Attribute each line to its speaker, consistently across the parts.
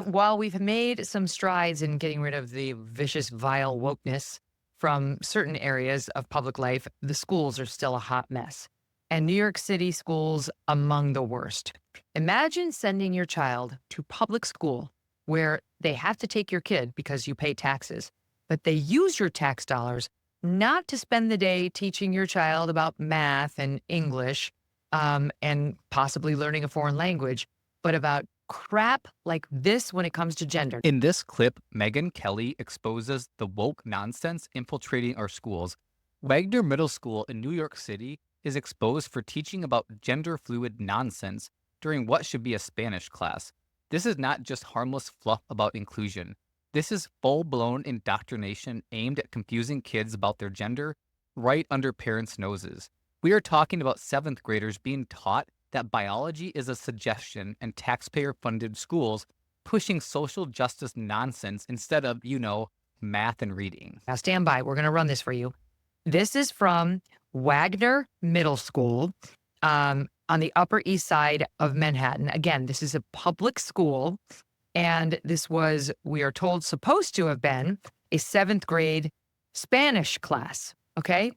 Speaker 1: while we've made some strides in getting rid of the vicious, vile wokeness from certain areas of public life, the schools are still a hot mess. And New York City schools among the worst. Imagine sending your child to public school where they have to take your kid because you pay taxes, but they use your tax dollars not to spend the day teaching your child about math and English and possibly learning a foreign language, but about crap like this when it comes to gender.
Speaker 2: In this clip, Megyn Kelly exposes the woke nonsense infiltrating our schools. Wagner Middle School in New York City is exposed for teaching about gender fluid nonsense during what should be a Spanish class. This is not just harmless fluff about inclusion. This is full-blown indoctrination aimed at confusing kids about their gender right under parents' noses. We are talking about 7th graders being taught that biology is a suggestion and taxpayer-funded schools pushing social justice nonsense instead of, math and reading.
Speaker 1: Now stand by. We're going to run this for you. This is from Wagner Middle School on the Upper East Side of Manhattan. Again, this is a public school. And this was, we are told, supposed to have been a 7th grade Spanish class. Okay.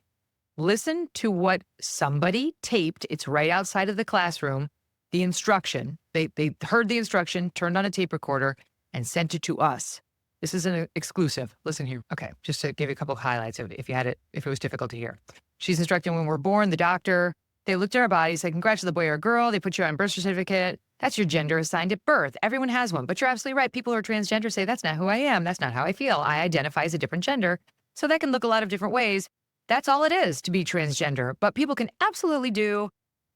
Speaker 1: Listen to what somebody taped. It's right outside of the classroom. The instruction. They heard the instruction, turned on a tape recorder, and sent it to us. This is an exclusive. Listen here. Okay, just to give you a couple of highlights if it was difficult to hear. She's instructing when we're born, the doctor, they looked at our bodies, say, congrats to the boy or girl. They put you on birth certificate. That's your gender assigned at birth. Everyone has one, but you're absolutely right. People who are transgender say, that's not who I am. That's not how I feel. I identify as a different gender. So that can look a lot of different ways. That's all it is to be transgender. But people can absolutely do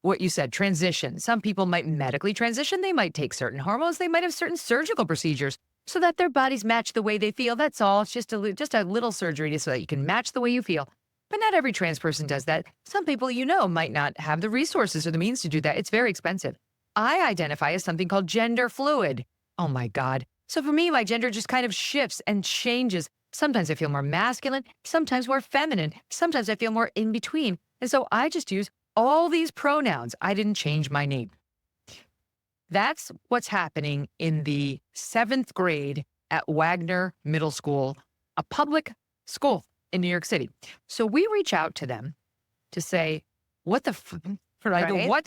Speaker 1: what you said, transition. Some people might medically transition. They might take certain hormones. They might have certain surgical procedures so that their bodies match the way they feel. That's all. It's just a little surgery so that you can match the way you feel. But not every trans person does that. Some people, might not have the resources or the means to do that. It's very expensive. I identify as something called gender fluid. Oh my God. So for me, my gender just kind of shifts and changes. Sometimes I feel more masculine, sometimes more feminine, sometimes I feel more in between. And so I just use all these pronouns. I didn't change my name. That's what's happening in the 7th grade at Wagner Middle School, a public school in New York City. So we reach out to them to say, what's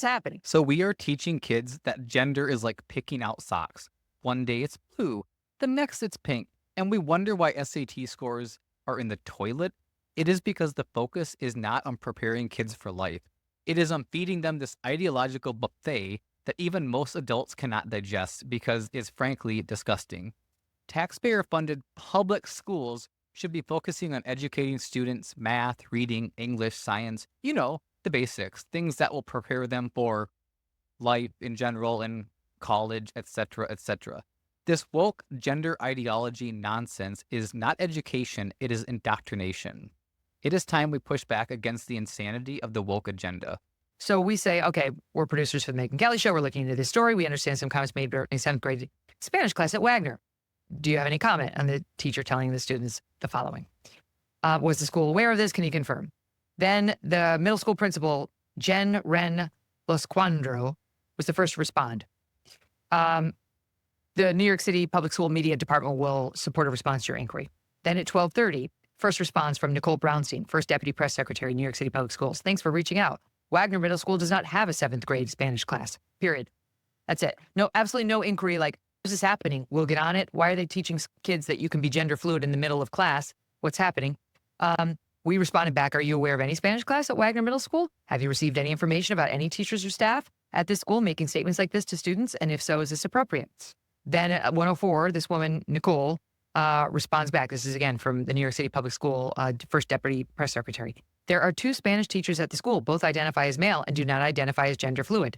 Speaker 1: happening?
Speaker 2: So we are teaching kids that gender is like picking out socks. One day it's blue, the next it's pink. And we wonder why SAT scores are in the toilet. It is because the focus is not on preparing kids for life. It is on feeding them this ideological buffet that even most adults cannot digest because it's frankly disgusting. Taxpayer-funded public schools should be focusing on educating students math, reading, English, science, the basics, things that will prepare them for life in general and college, etc., etc. This woke gender ideology nonsense is not education, it is indoctrination. It is time we push back against the insanity of the woke agenda.
Speaker 1: So we say, okay, we're producers for the Megyn Kelly Show. We're looking into this story. We understand some comments made during 7th grade Spanish class at Wagner. Do you have any comment on the teacher telling the students the following? Was the school aware of this? Can you confirm? Then the middle school principal, Jen Ren Losquandro, was the first to respond. The New York City Public School Media Department will support a response to your inquiry. Then at 12:30, first response from Nicole Brownstein, First Deputy Press Secretary, New York City Public Schools. Thanks for reaching out. Wagner Middle School does not have a 7th grade Spanish class, period. That's it. No, absolutely no inquiry like, is this happening? We'll get on it. Why are they teaching kids that you can be gender fluid in the middle of class? What's happening? We responded back, are you aware of any Spanish class at Wagner Middle School? Have you received any information about any teachers or staff at this school making statements like this to students? And if so, is this appropriate? Then at 1:04, this woman, Nicole, responds back. This is again from the New York City Public School, First Deputy Press Secretary. There are 2 Spanish teachers at the school. Both identify as male and do not identify as gender fluid.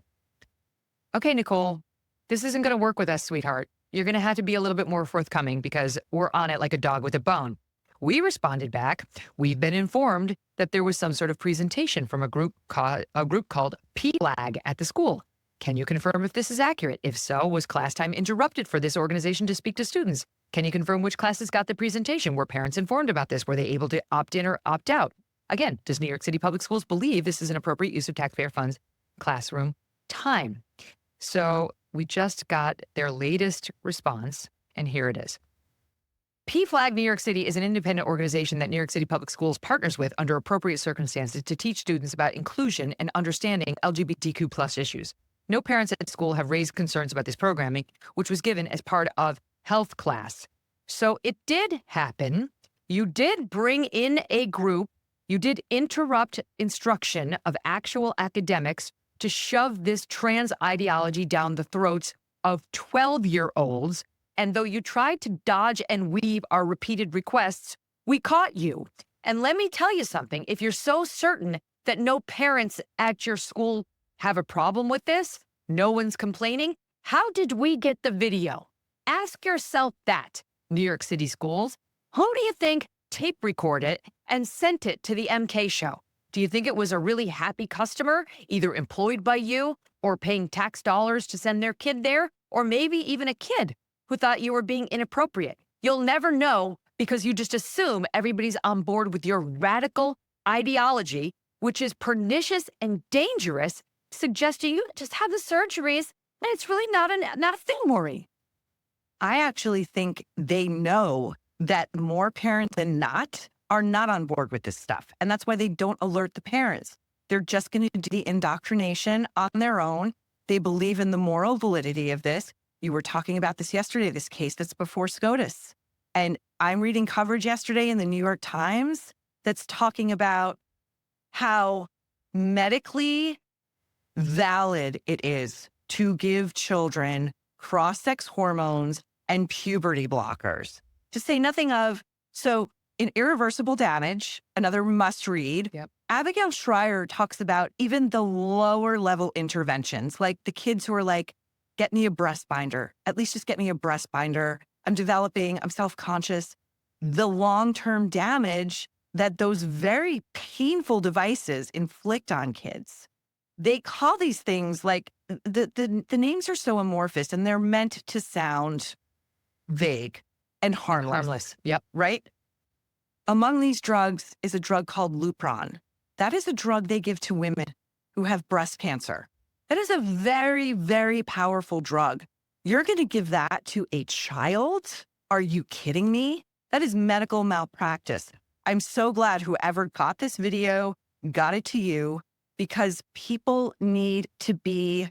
Speaker 1: Okay, Nicole, this isn't going to work with us, sweetheart. You're going to have to be a little bit more forthcoming because we're on it like a dog with a bone. We responded back. We've been informed that there was some sort of presentation from a group called PLAG at the school. Can you confirm if this is accurate? If so, was class time interrupted for this organization to speak to students? Can you confirm which classes got the presentation? Were parents informed about this? Were they able to opt in or opt out? Again, does New York City Public Schools believe this is an appropriate use of taxpayer funds classroom time? So we just got their latest response And here it is. PFLAG New York City is an independent organization that New York City Public Schools partners with under appropriate circumstances to teach students about inclusion and understanding LGBTQ plus issues. No parents at school have raised concerns about this programming, which was given as part of health class. So it did happen. You did bring in a group. You did interrupt instruction of actual academics to shove this trans ideology down the throats of 12-year-olds. And though you tried to dodge and weave our repeated requests, we caught you. And let me tell you something. If you're so certain that no parents at your school have a problem with this, no one's complaining, how did we get the video? Ask yourself that, New York City schools. Who do you think tape recorded it and sent it to the MK show? Do you think it was a really happy customer, either employed by you or paying tax dollars to send their kid there, or maybe even a kid who thought you were being inappropriate? You'll never know because you just assume everybody's on board with your radical ideology, which is pernicious and dangerous, suggesting you just have the surgeries and it's really not a thing, Maury.
Speaker 3: I actually think they know that more parents than not are not on board with this stuff. And that's why they don't alert the parents. They're just going to do the indoctrination on their own. They believe in the moral validity of this. You were talking about this yesterday, this case that's before SCOTUS. And I'm reading coverage yesterday in the New York Times that's talking about how medically valid it is to give children cross-sex hormones and puberty blockers. To say nothing of, so in Irreversible Damage, another must read, Abigail Schreier talks about even the lower level interventions, like the kids who are like, get me a breast binder, at least just get me a breast binder. I'm self-conscious. The long-term damage that those very painful devices inflict on kids. They call these things like, the names are so amorphous and they're meant to sound vague and harmless.
Speaker 1: Yep.
Speaker 3: Right? Among these drugs is a drug called Lupron. That is a drug they give to women who have breast cancer. That is a very, very powerful drug. You're going to give that to a child? Are you kidding me? That is medical malpractice. I'm so glad whoever got this video got it to you, because people need to be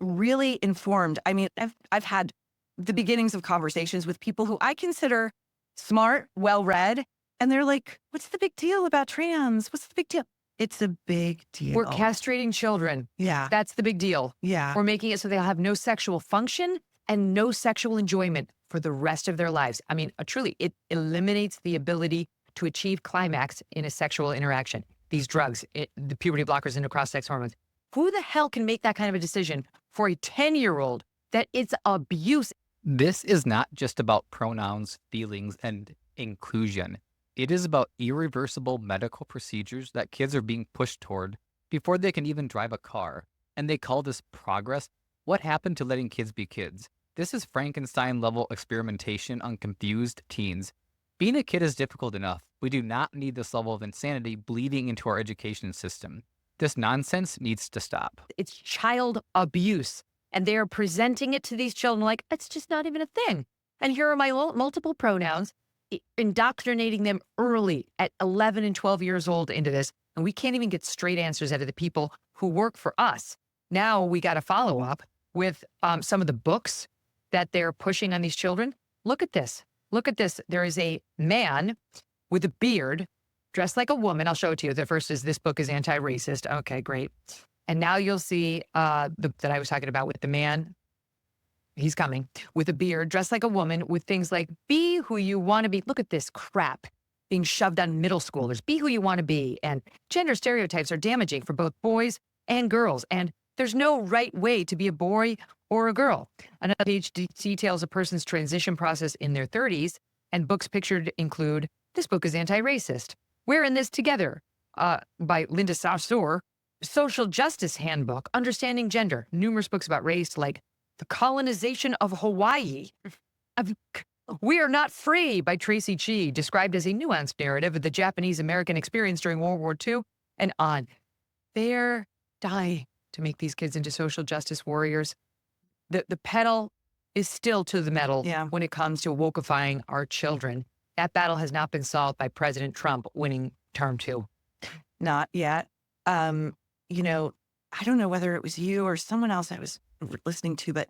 Speaker 3: really informed. I mean, I've had the beginnings of conversations with people who I consider smart, well-read, and they're like, what's the big deal about trans? What's the big deal? It's a big deal.
Speaker 1: We're castrating children.
Speaker 3: Yeah.
Speaker 1: That's the big deal.
Speaker 3: Yeah.
Speaker 1: We're making it so they'll have no sexual function and no sexual enjoyment for the rest of their lives. I mean, truly, it eliminates the ability to achieve climax in a sexual interaction. These drugs, the puberty blockers and the cross-sex hormones. Who the hell can make that kind of a decision for a 10-year-old that it's abuse?
Speaker 2: This is not just about pronouns, feelings, and inclusion. It is about irreversible medical procedures that kids are being pushed toward before they can even drive a car. And they call this progress. What happened to letting kids be kids? This is Frankenstein-level experimentation on confused teens. Being a kid is difficult enough. We do not need this level of insanity bleeding into our education system. This nonsense needs to stop.
Speaker 1: It's child abuse. And they are presenting it to these children like, it's just not even a thing. And here are my multiple pronouns, indoctrinating them early at 11 and 12 years old into this. And we can't even get straight answers out of the people who work for us. Now we got to follow up with some of the books that they're pushing on these children. Look at this. Look at this. There is a man with a beard dressed like a woman. I'll show it to you. The first is, this book is anti-racist. Okay, great. And now you'll see that I was talking about with the man. He's coming with a beard, dressed like a woman, with things like, be who you want to be. Look at this crap being shoved on middle schoolers. Be who you want to be. And gender stereotypes are damaging for both boys and girls. And there's no right way to be a boy or a girl. Another page details a person's transition process in their 30s, and books pictured include, this book is anti-racist. We're in this together, by Linda Sarsour. Social Justice Handbook, Understanding Gender. Numerous books about race, like The Colonization of Hawaii. We Are Not Free by Tracy Chee, described as a nuanced narrative of the Japanese-American experience during World War II, and on. They're dying to make these kids into social justice warriors. The pedal is still to the metal
Speaker 3: Yeah.
Speaker 1: when it comes to wokeifying our children. That battle has not been solved by President Trump winning term 2.
Speaker 3: Not yet. You know, I don't know whether it was you or someone else I was listening to, but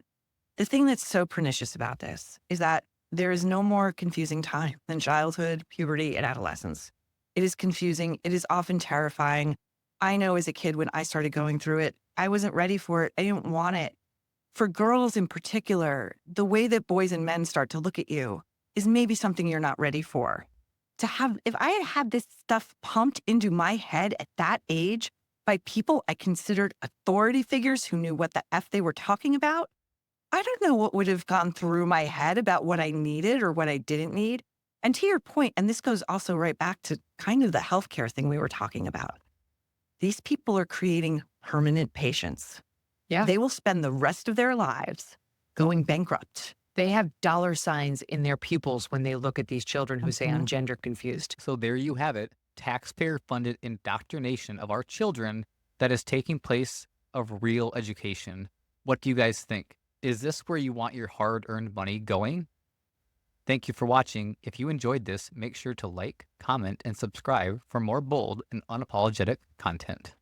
Speaker 3: the thing that's so pernicious about this is that there is no more confusing time than childhood, puberty, and adolescence. It is confusing. It is often terrifying. I know as a kid, when I started going through it, I wasn't ready for it. I didn't want it. For girls in particular, the way that boys and men start to look at you is maybe something you're not ready for. If I had had this stuff pumped into my head at that age by people I considered authority figures who knew what the F they were talking about, I don't know what would have gone through my head about what I needed or what I didn't need. And to your point, and this goes also right back to kind of the healthcare thing we were talking about. These people are creating permanent patients.
Speaker 1: Yeah.
Speaker 3: They will spend the rest of their lives going bankrupt.
Speaker 1: They have dollar signs in their pupils when they look at these children who say, I'm gender confused.
Speaker 2: So there you have it, taxpayer-funded indoctrination of our children that is taking place of real education. What do you guys think? Is this where you want your hard-earned money going? Thank you for watching. If you enjoyed this, make sure to like, comment, and subscribe for more bold and unapologetic content.